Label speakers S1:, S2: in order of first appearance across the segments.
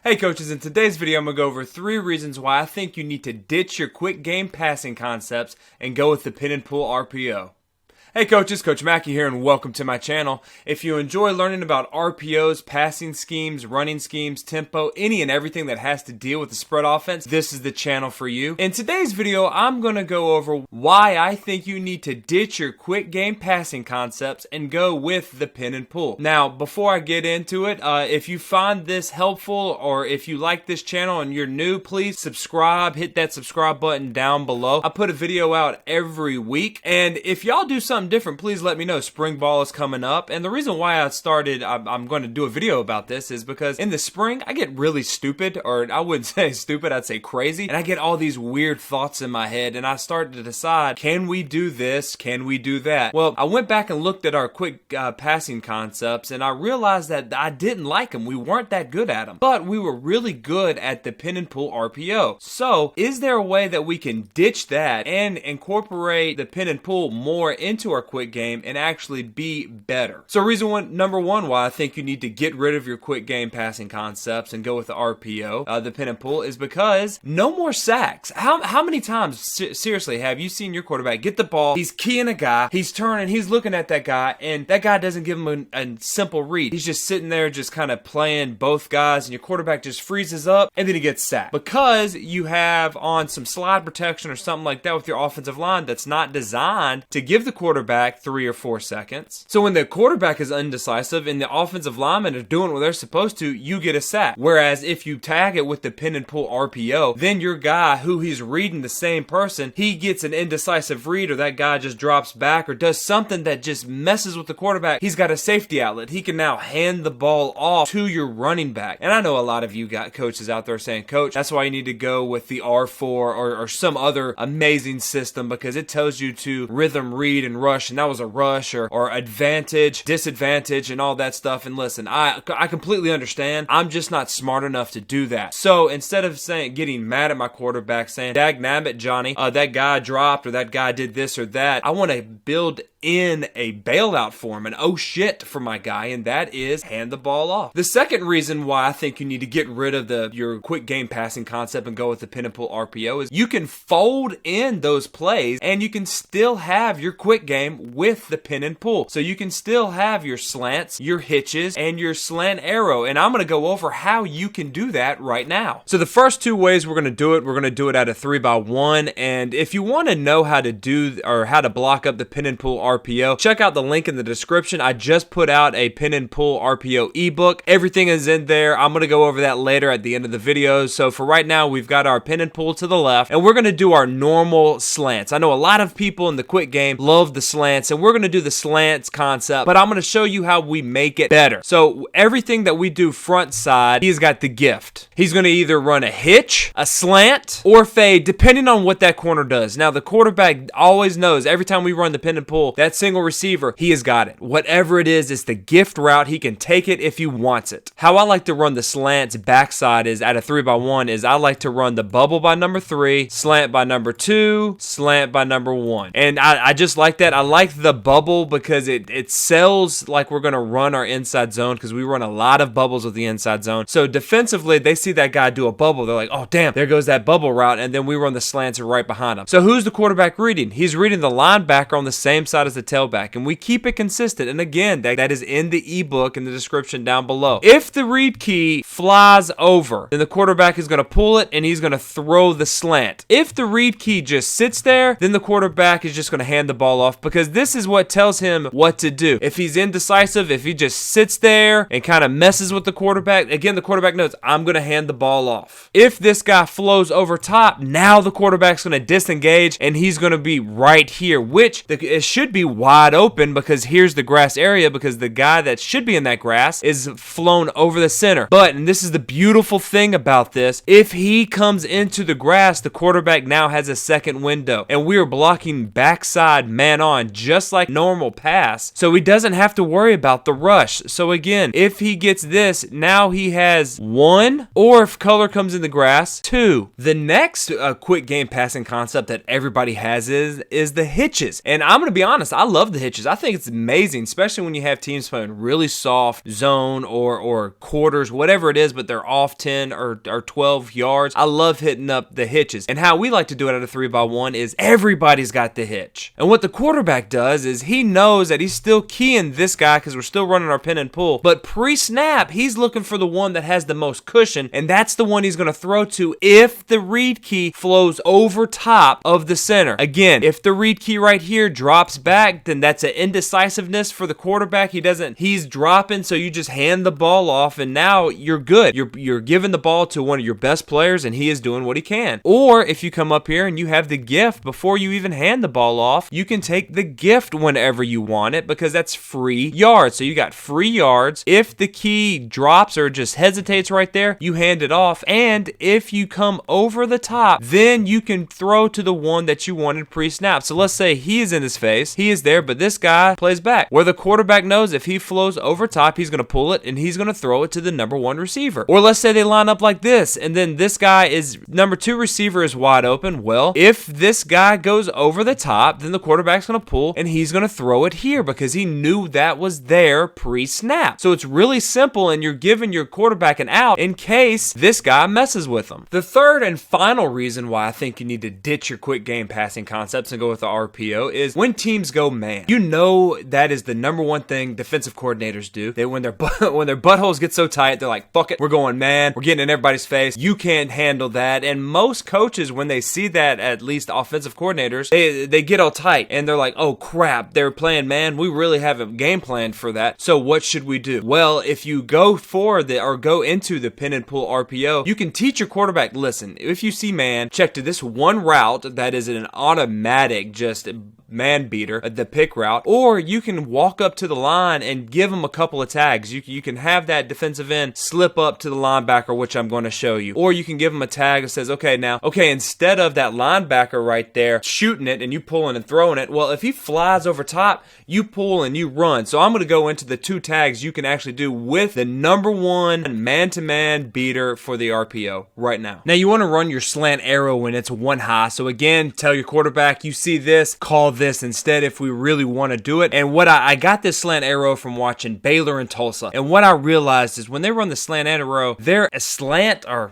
S1: Hey coaches, in today's video I'm going to go over 3 reasons why I think you need to ditch your quick game passing concepts and go with the pin and pull RPO. Hey coaches, Coach McKie here and welcome to my channel. If you enjoy learning about RPOs, passing schemes, running schemes, tempo, any and everything that has to deal with the spread offense, this is the channel for you. In today's video, I'm going to go over why I think you need to ditch your quick game passing concepts and go with the pin and pull. Now, before I get into it, if you find this helpful or if you like this channel and you're new, please subscribe, hit that subscribe button down below. I put a video out every week, and if y'all do something different, please let me know. Spring ball is coming up, and the reason why I'm going to do a video about this is because in the spring I get really stupid, or I wouldn't say stupid, I'd say crazy, and I get all these weird thoughts in my head, and I start to decide, can we do this? Can we do that? Well, I went back and looked at our quick passing concepts, and I realized that I didn't like them. We weren't that good at them, but we were really good at the pin and pull RPO. So, is there a way that we can ditch that and incorporate the pin and pull more into our quick game and actually be better? So number one why I think you need to get rid of your quick game passing concepts and go with the RPO, the pin and pull, is because no more sacks. How many times, seriously, have you seen your quarterback get the ball, he's keying a guy, he's turning, he's looking at that guy, and that guy doesn't give him a simple read. He's just sitting there just kind of playing both guys, and your quarterback just freezes up, and then he gets sacked. Because you have on some slide protection or something like that with your offensive line that's not designed to give the quarterback 3 or 4 seconds. So when the quarterback is undecisive and the offensive linemen are doing what they're supposed to, you get a sack. Whereas if you tag it with the pin and pull RPO, then your guy who he's reading the same person, he gets an indecisive read, or that guy just drops back or does something that just messes with the quarterback. He's got a safety outlet. He can now hand the ball off to your running back. And I know a lot of you got coaches out there saying, Coach, that's why you need to go with the R4 or some other amazing system, because it tells you to rhythm read and rush, and that was a rush, or advantage, disadvantage, and all that stuff. And listen, I completely understand. I'm just not smart enough to do that. So instead of getting mad at my quarterback saying, "Dagnabbit, Johnny, that guy dropped, or that guy did this or that," I want to build in a bailout for him, and oh shit for my guy, and that is hand the ball off. The second reason why I think you need to get rid of your quick game passing concept and go with the pin and pull RPO is you can fold in those plays and you can still have your quick game with the pin and pull. So you can still have your slants, your hitches, and your slant arrow, and I'm going to go over how you can do that right now. So the first 2 ways we're going to do it, we're going to do it at a 3x1, and if you want to know how to do or how to block up the pin and pull RPO, check out the link in the description. I just put out a pin and pull RPO ebook. Everything is in there. I'm going to go over that later at the end of the video. So for right now, we've got our pin and pull to the left, and we're going to do our normal slants. I know a lot of people in the quick game love the slants, and we're going to do the slants concept, but I'm going to show you how we make it better. So everything that we do front side, he's got the gift. He's going to either run a hitch, a slant, or fade, depending on what that corner does. Now, the quarterback always knows every time we run the pin and pull, that single receiver, he has got it. Whatever it is, it's the gift route. He can take it if he wants it. How I like to run the slants backside is at a 3x1 is I like to run the bubble by number 3, slant by number 2, slant by number 1. And I just like that. I like the bubble because it sells like we're going to run our inside zone, because we run a lot of bubbles with the inside zone. So defensively, they see that guy do a bubble. They're like, oh, damn, there goes that bubble route. And then we run the slants right behind him. So who's the quarterback reading? He's reading the linebacker on the same side as the tailback, and we keep it consistent. And again, that is in the ebook in the description down below. If the read key flies over, then the quarterback is going to pull it and he's going to throw the slant. If the read key just sits there, then the quarterback is just going to hand the ball off, because this is what tells him what to do. If he's indecisive, if he just sits there and kind of messes with the quarterback, again, the quarterback knows, I'm going to hand the ball off. If this guy flows over top, now the quarterback's going to disengage and he's going to be right here, which it should be wide open, because here's the grass area, because the guy that should be in that grass is flown over the center. But, and this is the beautiful thing about this, if he comes into the grass, the quarterback now has a second window, and we are blocking backside man on just like normal pass, so he doesn't have to worry about the rush. So again, if he gets this, now he has 1, or if color comes in the grass, 2. The next quick game passing concept that everybody has is the hitches, and I'm going to be honest, honest, I love the hitches. I think it's amazing, especially when you have teams playing really soft zone or quarters, whatever it is, but they're off 10 or 12 yards. I love hitting up the hitches. And how we like to do it at a 3x1 is everybody's got the hitch. And what the quarterback does is he knows that he's still keying this guy because we're still running our pin and pull. But pre-snap, he's looking for the one that has the most cushion, and that's the one he's going to throw to if the read key flows over top of the center. Again, if the read key right here drops back, then that's an indecisiveness for the quarterback. He's dropping, so you just hand the ball off, and now you're good. You're giving the ball to one of your best players, and he is doing what he can. Or if you come up here and you have the gift before you even hand the ball off, you can take the gift whenever you want it because that's free yards. So you got free yards. If the key drops or just hesitates right there, you hand it off. And if you come over the top, then you can throw to the one that you wanted pre-snap. So let's say he is in his face, he is there, but this guy plays back. Where the quarterback knows if he flows over top, he's going to pull it and he's going to throw it to the number 1 receiver. Or let's say they line up like this, and then this guy is number 2 receiver is wide open. Well, if this guy goes over the top, then the quarterback's going to pull and he's going to throw it here because he knew that was there pre-snap. So it's really simple, and you're giving your quarterback an out in case this guy messes with him. The third and final reason why I think you need to ditch your quick game passing concepts and go with the RPO is when teams go man. You know that is the number one thing defensive coordinators do. They when their buttholes get so tight, they're like, fuck it, we're going man. We're getting in everybody's face. You can't handle that. And most coaches, when they see that, at least offensive coordinators, they get all tight and they're like, oh crap, they're playing man. We really have a game plan for that. So what should we do? Well, if you go go into the pin and pull RPO, you can teach your quarterback, listen, if you see man, check to this one route that is an automatic just man beater, the pick route, or you can walk up to the line and give them a couple of tags. You can have that defensive end slip up to the linebacker, which I'm going to show you, or you can give them a tag that says, okay, instead of that linebacker right there shooting it and you pulling and throwing it, well, if he flies over top, you pull and you run. So I'm going to go into the 2 tags you can actually do with the number 1 man-to-man beater for the RPO right now. Now you want to run your slant arrow when it's 1 high. So again, tell your quarterback, you see this, call this instead if we really want to do it. And what I got this slant arrow from watching Baylor and Tulsa, and what I realized is when they run the slant arrow,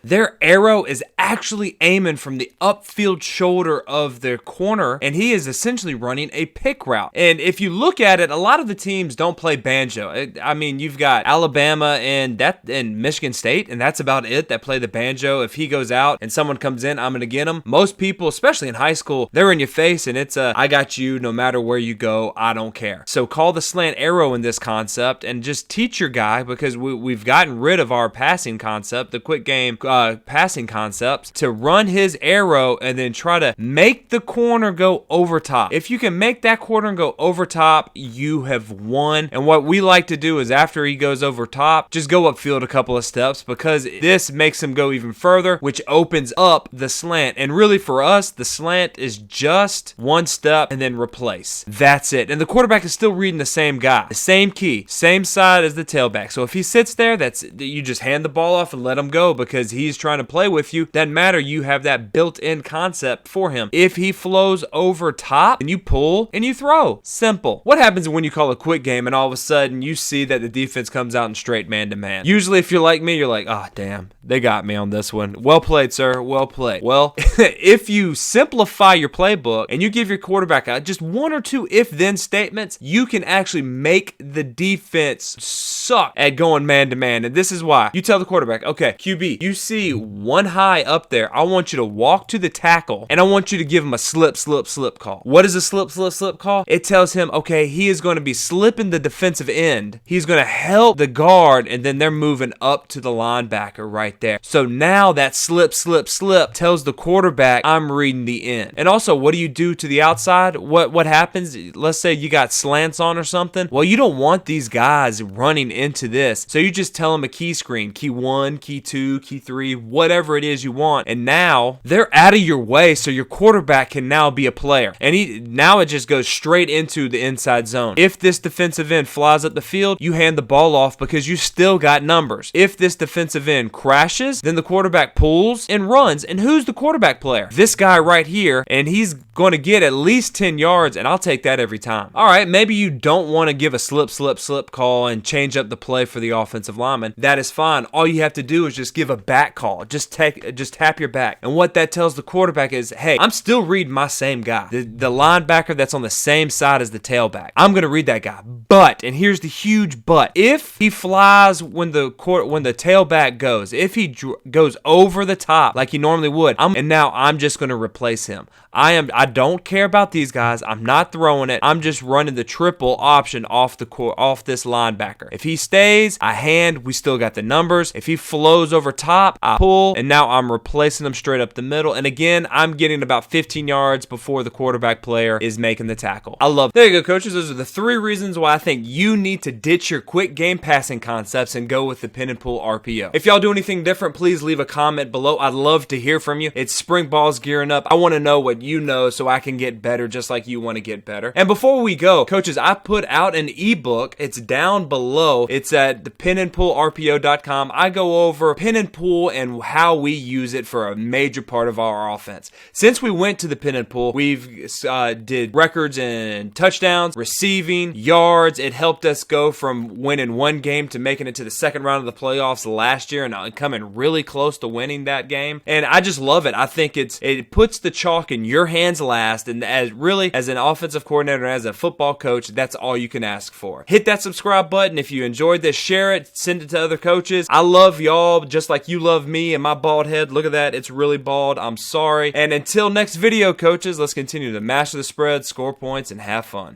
S1: their arrow is actually aiming from the upfield shoulder of their corner, and he is essentially running a pick route. And if you look at it, a lot of the teams don't play banjo. I mean, you've got Alabama and Michigan State, and that's about it, that play the banjo. If he goes out and someone comes in, I'm going to get him. Most people, especially in high school, they're in your face, and it's I got you no matter where you go, I don't care. So call the slant arrow in this concept and just teach your guy, because we've gotten rid of our passing concept, the quick game passing concepts, to run his arrow and then try to make the corner go over top. If you can make that corner go over top, you have won. And what we like to do is after he goes over top, just go upfield a couple of steps, because this makes him go even further, which opens up the slant. And really for us, the slant is just 1 step and then replace. That's it. And the quarterback is still reading the same guy, the same key, same side as the tailback. So if he sits there, you just hand the ball off and let him go because he's trying to play with you. Doesn't matter. You have that built-in concept for him. If he flows over top, then you pull and you throw. Simple. What happens when you call a quick game and all of a sudden you see that the defense comes out in straight man-to-man? Usually if you're like me, you're like, oh, damn, they got me on this one. Well played, sir. Well played. Well, if you simplify your playbook and you give your quarterback just 1 or 2 if-then statements, you can actually make the defense suck at going man-to-man. And this is why. You tell the quarterback, okay, QB, you see 1 high up there. I want you to walk to the tackle, and I want you to give him a slip call. What is a slip call? It tells him, okay, he is going to be slipping the defensive end. He's going to help the guard, and then they're moving up to the linebacker right there. So now that slip tells the quarterback, I'm reading the end. And also, what do you do to the outside? What happens? Let's say you got slants on or something. Well, you don't want these guys running into this. So you just tell them a key screen, key 1, key 2, key 3, whatever it is you want. And now they're out of your way, so your quarterback can now be a player. And now it just goes straight into the inside zone. If this defensive end flies up the field, you hand the ball off because you still got numbers. If this defensive end crashes, then the quarterback pulls and runs. And who's the quarterback player? This guy right here, and he's going to get at least 10 yards, and I'll take that every time. All right, maybe you don't want to give a slip call and change up the play for the offensive lineman. That is fine. All you have to do is just give a back call. Just tap your back. And what that tells the quarterback is, hey, I'm still reading my same guy. The linebacker that's on the same side as the tailback. I'm going to read that guy. But, and here's the huge but, if he flies when the tailback goes, if he goes over the top like he normally would, and now I'm just going to replace him. I don't care about these guys. I'm not throwing it. I'm just running the triple option off this linebacker. If he stays, I hand. We still got the numbers. If he flows over top, I pull, and now I'm replacing him straight up the middle. And again, I'm getting about 15 yards before the quarterback player is making the tackle. I love it. There you go, coaches. Those are the 3 reasons why I think you need to ditch your quick game passing concepts and go with the pin and pull RPO. If y'all do anything different, please leave a comment below. I'd love to hear from you. It's spring ball's gearing up. I want to know what you know so I can get better just like you want to get better. And before we go, coaches, I put out an ebook. It's down below. It's at the pinandpullrpo.com. I go over pin and pull and how we use it for a major part of our offense. Since we went to the pin and pull, we've did records in touchdowns, receiving, yards. It helped us go from winning 1 game to making it to the second round of the playoffs last year and coming really close to winning that game. And I just love it. I think it puts the chalk in your hands last, and as an offensive coordinator, as a football coach, that's all you can ask for. Hit that subscribe button. If you enjoyed this, share it, send it to other coaches. I love y'all just like you love me and my bald head. Look at that. It's really bald. I'm sorry. And until next video, coaches, let's continue to master the spread, score points, and have fun.